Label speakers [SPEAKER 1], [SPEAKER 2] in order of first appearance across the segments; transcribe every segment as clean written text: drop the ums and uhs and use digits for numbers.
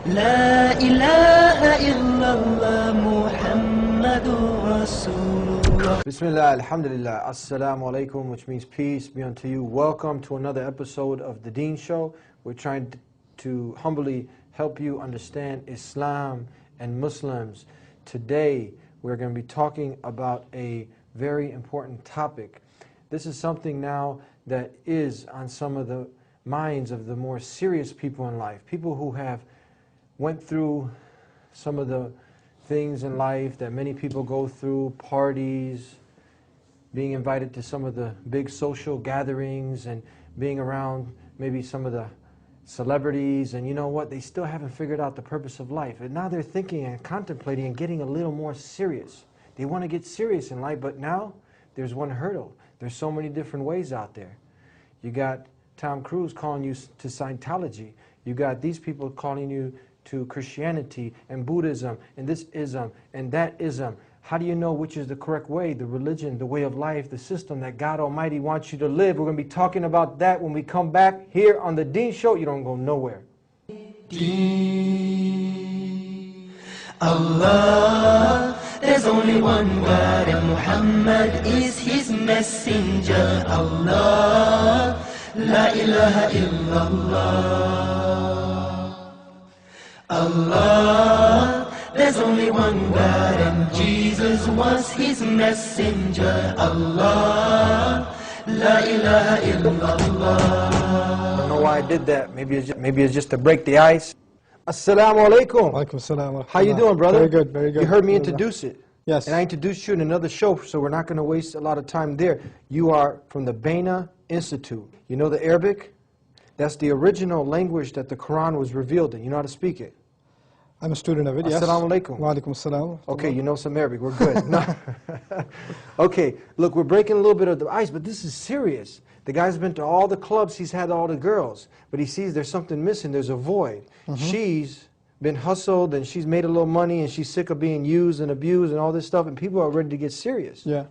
[SPEAKER 1] لا إله إلا الله محمد رسول الله.
[SPEAKER 2] Bismillah, alhamdulillah, assalamu alaikum, which means peace be unto you. Welcome to another episode of the Deen Show. We're trying to humbly help you understand Islam and Muslims. Today, we're going to be talking about a very important topic. This is something now that is on some of the minds of the more serious people in life, people who have went through some of the things in life that many people go through, parties, being invited to some of the big social gatherings and being around maybe some of the celebrities, and you know what, they still haven't figured out the purpose of life. And now they're thinking and contemplating and getting a little more serious. They want to get serious in life, but now there's one hurdle. There's so many different ways out there. You got Tom Cruise calling you to Scientology. You got these people calling you to Christianity and Buddhism and this ism and that ism. How do you know which is the correct way, the religion, the way of life, the system that God Almighty wants you to live? We're going to be talking about that when we come back here on the Deen Show. You don't go nowhere.
[SPEAKER 1] Allah, there's only one God and Muhammad is his messenger. Allah, la ilaha illallah. Allah, there's only one God and Jesus was his messenger. Allah, la ilaha illallah.
[SPEAKER 2] I don't know why I did that. Maybe it's just to break the ice. Assalamu alaikum.
[SPEAKER 3] Walaikum assalam.
[SPEAKER 2] How you doing, brother?
[SPEAKER 3] Very good, very good.
[SPEAKER 2] You heard me introduce it.
[SPEAKER 3] Yes.
[SPEAKER 2] And I introduced you in another show, so we're not going to waste a lot of time there. You are from the Baina Institute. You know the Arabic? That's the original language that the Quran was revealed in. You know how to speak it?
[SPEAKER 3] I'm a student of it, yes.
[SPEAKER 2] Assalamu alaikum.
[SPEAKER 3] Walaikum assalam.
[SPEAKER 2] Okay, you know some Arabic. We're good. No. Okay, look, we're breaking a little bit of the ice, but this is serious. The guy's been to all the clubs, he's had all the girls, but he sees there's something missing, there's a void. She's been hustled and she's made a little money and she's sick of being used and abused and all this stuff, and people are ready to get serious.
[SPEAKER 3] Yeah.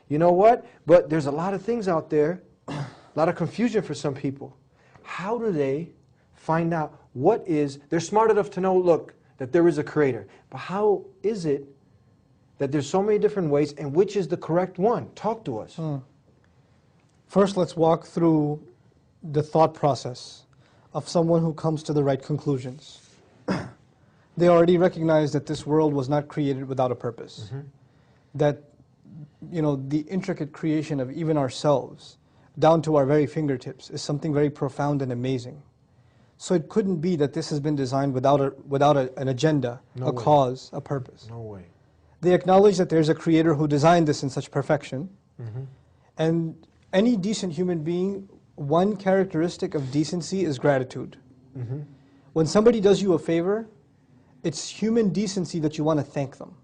[SPEAKER 2] You know what? But there's a lot of things out there, a lot of confusion for some people. How do they find out what is, they're smart enough to know, look, that there is a creator, but how is it that there's so many different ways, and which is the correct one? Talk to us.
[SPEAKER 3] First, let's walk through the thought process of someone who comes to the right conclusions. They already recognize that this world was not created without a purpose. That, you know, the intricate creation of even ourselves, down to our very fingertips, is something very profound and amazing. So it couldn't be that this has been designed without an agenda, a cause, a purpose.
[SPEAKER 2] No way.
[SPEAKER 3] They acknowledge that there's a creator who designed this in such perfection. And any decent human being, one characteristic of decency is gratitude. When somebody does you a favor, it's human decency that you want to thank them.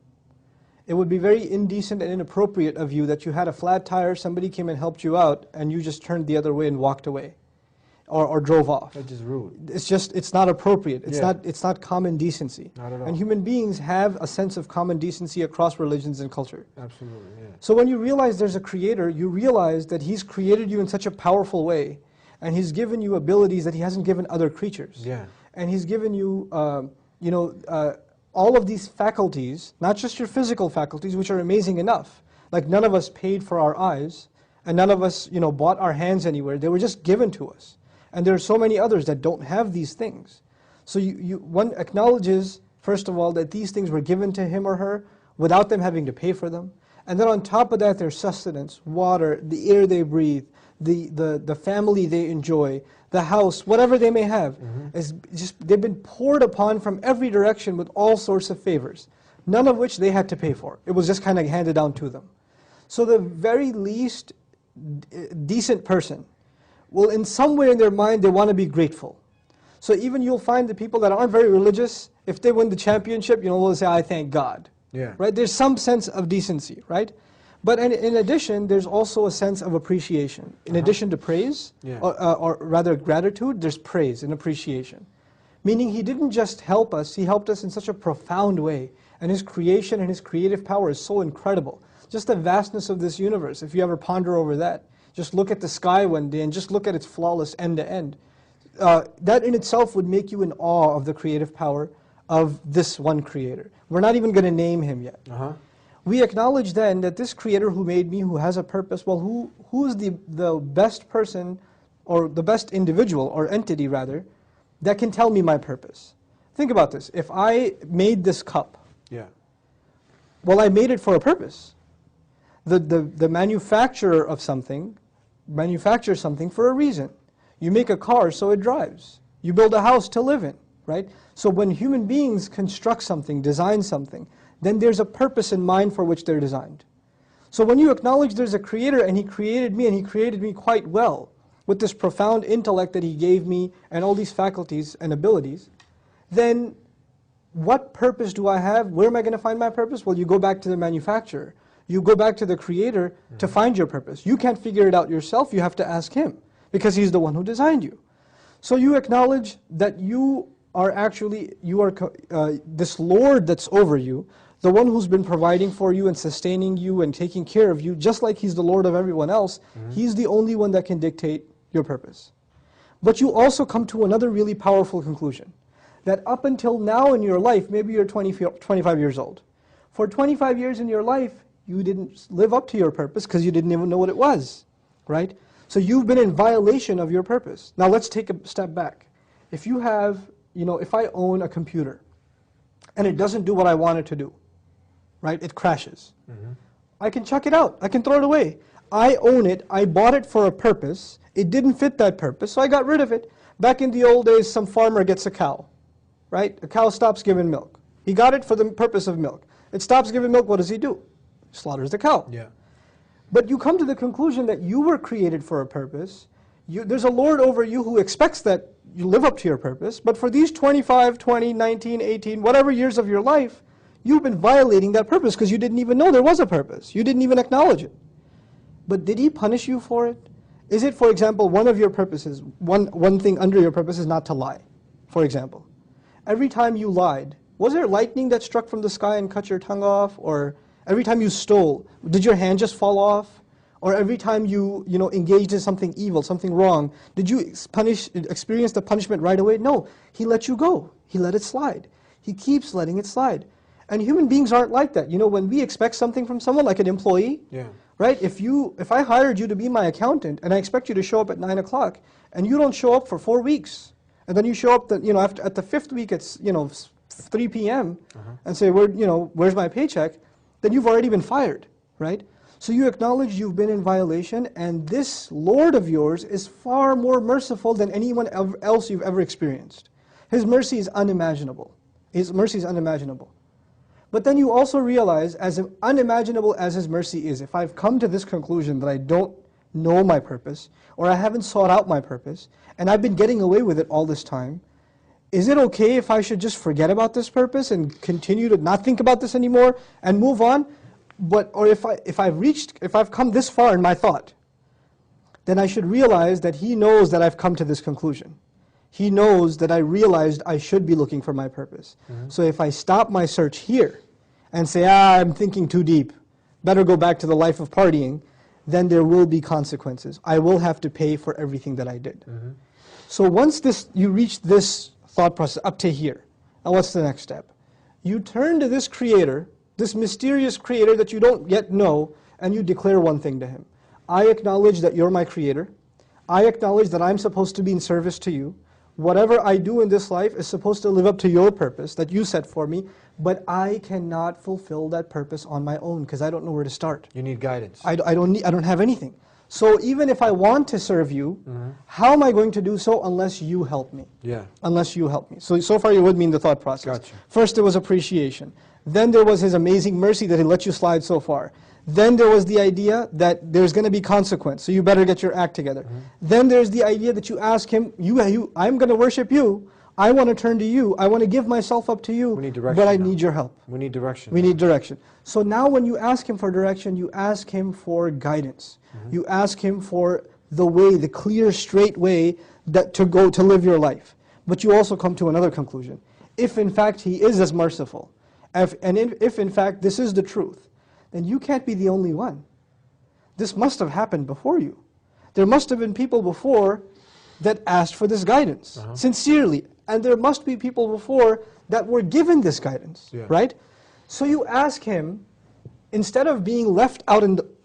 [SPEAKER 3] It would be very indecent and inappropriate of you that you had a flat tire, somebody came and helped you out, and you just turned the other way and walked away. Or drove off.
[SPEAKER 2] That's just rude.
[SPEAKER 3] It's not appropriate. It's not common decency.
[SPEAKER 2] Not at all.
[SPEAKER 3] And human beings have a sense of common decency across religions and culture.
[SPEAKER 2] Absolutely, yeah.
[SPEAKER 3] So when you realize there's a creator, you realize that he's created you in such a powerful way, and he's given you abilities that he hasn't given other creatures.
[SPEAKER 2] Yeah.
[SPEAKER 3] And he's given you, all of these faculties, not just your physical faculties, which are amazing enough. Like none of us paid for our eyes, and none of us, bought our hands anywhere. They were just given to us. And there are so many others that don't have these things. So one acknowledges, first of all, that these things were given to him or her without them having to pay for them. And then on top of that, there's sustenance, water, the air they breathe, the family they enjoy, the house, whatever they may have. They've been poured upon from every direction with all sorts of favors, none of which they had to pay for. It was just kind of handed down to them. So the very least decent person, well, in some way in their mind, they want to be grateful. So even you'll find the people that aren't very religious, if they win the championship, they'll say, I thank God.
[SPEAKER 2] Yeah.
[SPEAKER 3] Right? There's some sense of decency, right? But in addition, there's also a sense of appreciation. In addition to praise, or rather gratitude, there's praise and appreciation. Meaning he didn't just help us, he helped us in such a profound way. And his creation and his creative power is so incredible. Just the vastness of this universe, if you ever ponder over that. Just look at the sky one day and just look at its flawless end to end. that in itself would make you in awe of the creative power of this one creator. We're not even going to name him yet. We acknowledge then that this creator who made me, who has a purpose, well, who is the best person, or the best individual, or entity rather, that can tell me my purpose? Think about this. If I made this cup, well, I made it for a purpose. The manufacturer of something manufactures something for a reason. You make a car so it drives. You build a house to live in, right? So when human beings construct something, design something, then there's a purpose in mind for which they're designed. So when you acknowledge there's a creator, and he created me, and he created me quite well, with this profound intellect that he gave me, and all these faculties and abilities, then what purpose do I have? Where am I going to find my purpose? Well, you go back to the manufacturer. You go back to the creator to find your purpose. You can't figure it out yourself. You have to ask him, because he's the one who designed you. So you acknowledge that you are actually, this Lord that's over you, the one who's been providing for you and sustaining you and taking care of you, just like he's the Lord of everyone else, he's the only one that can dictate your purpose. But you also come to another really powerful conclusion, that up until now in your life, maybe you're 25 years old. For 25 years in your life, you didn't live up to your purpose because you didn't even know what it was, right? So you've been in violation of your purpose. Now let's take a step back. If you have, if I own a computer and it doesn't do what I want it to do, right? It crashes. I can chuck it out. I can throw it away. I own it. I bought it for a purpose. It didn't fit that purpose, so I got rid of it. Back in the old days, some farmer gets a cow, right? A cow stops giving milk. He got it for the purpose of milk. It stops giving milk, what does he do? Slaughters the cow. But you come to the conclusion that you were created for a purpose. There's a Lord over you who expects that you live up to your purpose, but for these 25, 20, 19, 18, whatever years of your life, you've been violating that purpose because you didn't even know there was a purpose. You didn't even acknowledge it. But did he punish you for it? Is it, for example, one of your purposes, one thing under your purpose is not to lie, for example? Every time you lied, was there lightning that struck from the sky and cut your tongue off? Or every time you stole, did your hand just fall off? Or every time you engaged in something evil, something wrong, did you experience the punishment right away? No, he let you go. He let it slide. He keeps letting it slide. And human beings aren't like that. When we expect something from someone, like an employee, right? If I hired you to be my accountant and I expect you to show up at 9 o'clock and you don't show up for 4 weeks, and then you show up at the 5th week it's 3 p.m. and say, where's my paycheck? Then you've already been fired, right? So you acknowledge you've been in violation, and this Lord of yours is far more merciful than anyone else you've ever experienced. His mercy is unimaginable. His mercy is unimaginable. But then you also realize, as unimaginable as his mercy is, if I've come to this conclusion that I don't know my purpose, or I haven't sought out my purpose, and I've been getting away with it all this time, is it okay if I should just forget about this purpose and continue to not think about this anymore and move on? Or if I've come this far in my thought, then I should realize that he knows that I've come to this conclusion. He knows that I realized I should be looking for my purpose. So if I stop my search here and say, I'm thinking too deep, better go back to the life of partying, then there will be consequences. I will have to pay for everything that I did. So once you reach this thought process up to here, now what's the next step? You turn to this creator, this mysterious creator that you don't yet know, and you declare one thing to him. I acknowledge that you're my creator. I acknowledge that I'm supposed to be in service to you. Whatever I do in this life is supposed to live up to your purpose that you set for me, but I cannot fulfill that purpose on my own because I don't know where to start.
[SPEAKER 2] You need guidance.
[SPEAKER 3] I don't have anything. So even if I want to serve you, how am I going to do so unless you help me? Unless you help me. So far you're with me in the thought process.
[SPEAKER 2] Gotcha.
[SPEAKER 3] First there was appreciation. Then there was his amazing mercy that he let you slide so far. Then there was the idea that there's going to be consequence, so you better get your act together. Then there's the idea that you ask him, I'm going to worship you, I want to turn to you, I want to give myself up to you,
[SPEAKER 2] we need direction
[SPEAKER 3] but I
[SPEAKER 2] now.
[SPEAKER 3] need your help.
[SPEAKER 2] We need direction.
[SPEAKER 3] We need direction. So now when you ask him for direction, you ask him for guidance. You ask him for the way, the clear, straight way to live your life. But you also come to another conclusion. If in fact he is as merciful, if in fact this is the truth, then you can't be the only one. This must have happened before you. There must have been people before that asked for this guidance, sincerely. And there must be people before that were given this guidance, right? So you ask him, instead of being left out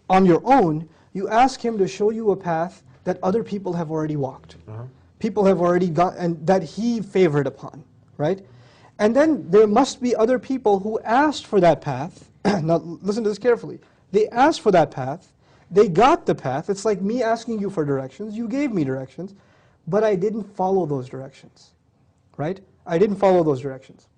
[SPEAKER 3] on your own, you ask him to show you a path that other people have already walked. People have already gone, and that he favored upon, right? And then there must be other people who asked for that path. Now listen to this carefully. They asked for that path, they got the path. It's like me asking you for directions, you gave me directions, but I didn't follow those directions, right? I didn't follow those directions.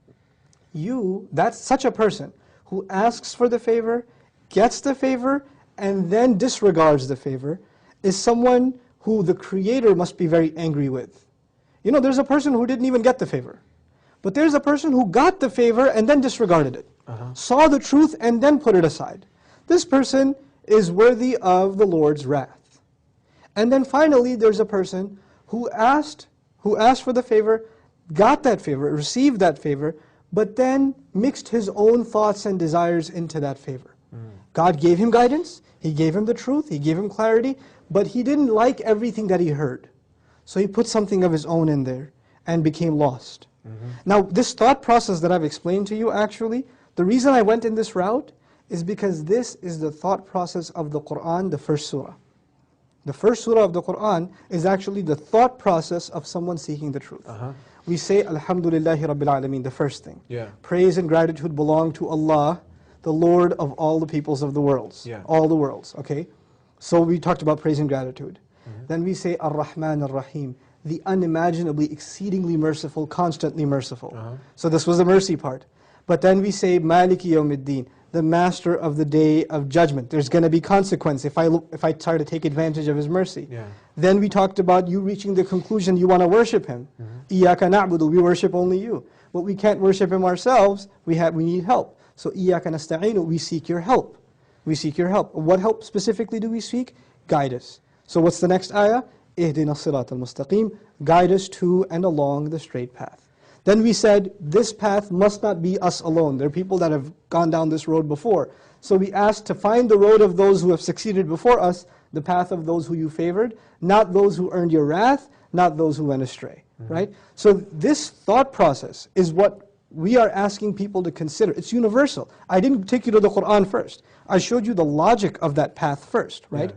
[SPEAKER 3] That's such a person who asks for the favor, gets the favor, and then disregards the favor, is someone who the Creator must be very angry with. You know, there's a person who didn't even get the favor. But there's a person who got the favor and then disregarded it. Saw the truth and then put it aside. This person is worthy of the Lord's wrath. And then finally, there's a person who asked for the favor, got that favor, received that favor, but then mixed his own thoughts and desires into that favor. God gave him guidance, He gave him the truth, He gave him clarity, but he didn't like everything that he heard. So he put something of his own in there and became lost. Now, this thought process that I've explained to you, actually, the reason I went in this route is because this is the thought process of the Qur'an, the first surah. The first surah of the Qur'an is actually the thought process of someone seeking the truth. We say, Alhamdulillahi Rabbil Alameen, the first thing. Praise and gratitude belong to Allah, the Lord of all the peoples of the worlds. All the worlds, okay? So we talked about praise and gratitude. Then we say, Ar-Rahman Ar-Rahim, the unimaginably, exceedingly merciful, constantly merciful. So this was the mercy part. But then we say, Maliki Yawmiddin, the master of the day of judgment. There's going to be consequence if I try to take advantage of His mercy. Then we talked about you reaching the conclusion you want to worship Him. Iyaka na'budu, we worship only you. But we can't worship Him ourselves, we need help. So Iyaka nasta'inu, we seek your help. We seek your help. What help specifically do we seek? Guide us. So what's the next ayah? Ihdina as-sirat al-mustaqim, guide us to and along the straight path. Then we said, this path must not be us alone. There are people that have gone down this road before. So we asked to find the road of those who have succeeded before us, the path of those who you favored, not those who earned your wrath, not those who went astray. Right? So this thought process is what we are asking people to consider. It's universal. I didn't take you to the Qur'an first. I showed you the logic of that path first, right?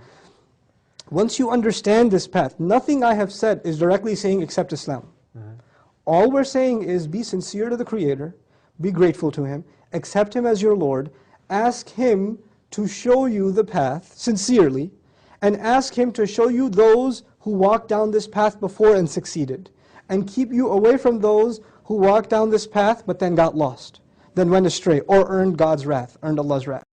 [SPEAKER 3] Once you understand this path, nothing I have said is directly saying accept Islam. All we're saying is be sincere to the Creator, be grateful to Him, accept Him as your Lord, ask Him to show you the path sincerely, and ask Him to show you those who walked down this path before and succeeded, and keep you away from those who walked down this path but then got lost, then went astray, or earned God's wrath, earned Allah's wrath.